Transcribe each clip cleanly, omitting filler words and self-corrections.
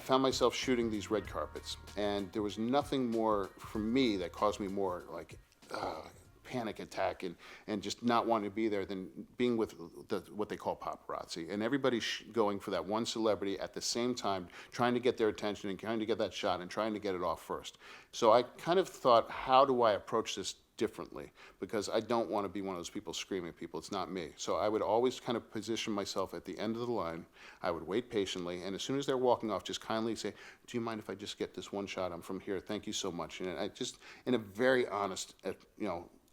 found myself shooting these red carpets, and there was nothing more for me that caused me more like panic attack and just not wanting to be there than being with what they call paparazzi. And everybody's going for that one celebrity at the same time, trying to get their attention and trying to get that shot and trying to get it off first. So I kind of thought, how do I approach this differently? Because I don't want to be one of those people screaming at people. It's not me. So I would always kind of position myself at the end of the line. I would wait patiently, and as soon as they're walking off, just kindly say, do you mind if I just get this one shot? I'm from here. Thank you so much. And I just, in a very honest,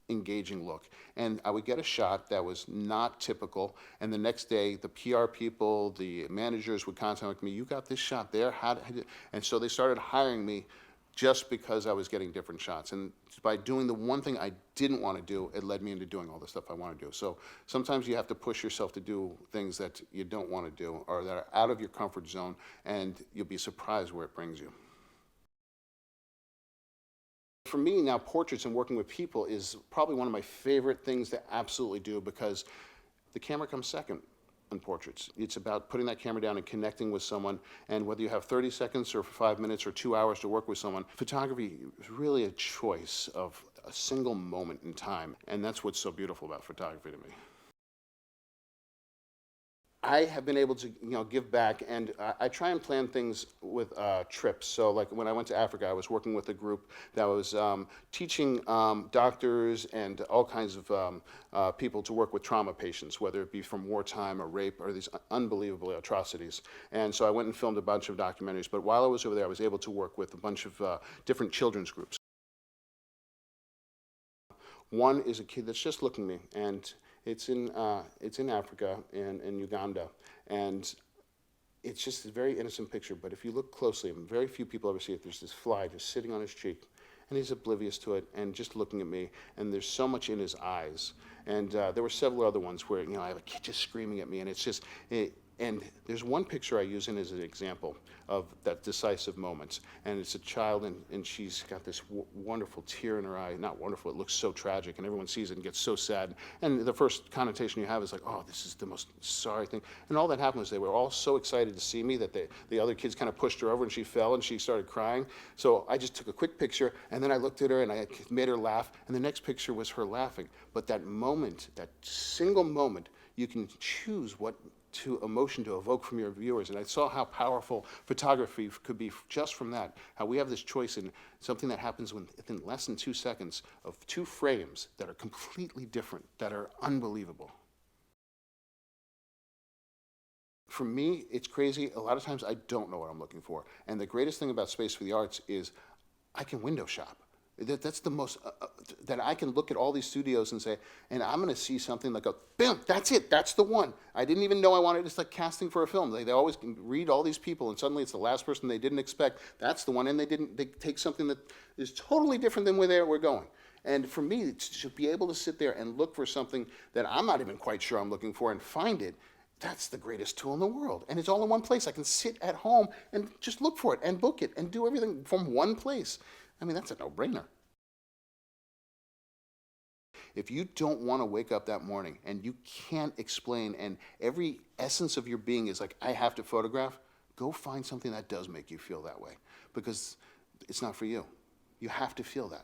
engaging look. And I would get a shot that was not typical, and the next day the PR people, the managers would contact me, you got this shot there? And so they started hiring me just because I was getting different shots. And by doing the one thing I didn't want to do, it led me into doing all the stuff I want to do. So sometimes you have to push yourself to do things that you don't want to do or that are out of your comfort zone, and you'll be surprised where it brings you. For me now, portraits and working with people is probably one of my favorite things to absolutely do, because the camera comes second in portraits. It's about putting that camera down and connecting with someone, and whether you have 30 seconds or 5 minutes or 2 hours to work with someone, photography is really a choice of a single moment in time, and that's what's so beautiful about photography to me. I have been able to, give back, and I try and plan things with trips. So, like when I went to Africa, I was working with a group that was teaching doctors and all kinds of people to work with trauma patients, whether it be from wartime or rape or these unbelievable atrocities. And so I went and filmed a bunch of documentaries. But while I was over there, I was able to work with a bunch of different children's groups. One is a kid that's just looking at me, and it's in Africa, in Uganda, and it's just a very innocent picture. But if you look closely, and very few people ever see it, there's this fly just sitting on his cheek, and he's oblivious to it and just looking at me. And there's so much in his eyes. And there were several other ones where I have a kid just screaming at me, and it's just. And there's one picture I use in as an example of that decisive moment. And it's a child, and she's got this wonderful tear in her eye. Not wonderful, it looks so tragic, and everyone sees it and gets so sad. And the first connotation you have is like, oh, this is the most sorry thing. And all that happened was they were all so excited to see me that the other kids kind of pushed her over, and she fell, and she started crying. So I just took a quick picture, and then I looked at her, and I made her laugh, and the next picture was her laughing. But that moment, that single moment, you can choose what emotion to evoke from your viewers. And I saw how powerful photography could be just from that, how we have this choice in something that happens within less than 2 seconds of 2 frames that are completely different, that are unbelievable. For me, it's crazy. A lot of times I don't know what I'm looking for. And the greatest thing about Space for the Arts is I can window shop. That's the most, that I can look at all these studios and say, and I'm going to see something like bam, that's it, that's the one. I didn't even know I wanted, it's like casting for a film. They always read all these people, and suddenly it's the last person they didn't expect. That's the one, and they take something that is totally different than where they were going. And for me, to be able to sit there and look for something that I'm not even quite sure I'm looking for and find it, that's the greatest tool in the world. And it's all in one place. I can sit at home and just look for it and book it and do everything from one place. I mean, that's a no-brainer. If you don't want to wake up that morning and you can't explain, and every essence of your being is like, I have to photograph, go find something that does make you feel that way, because it's not for you. You have to feel that.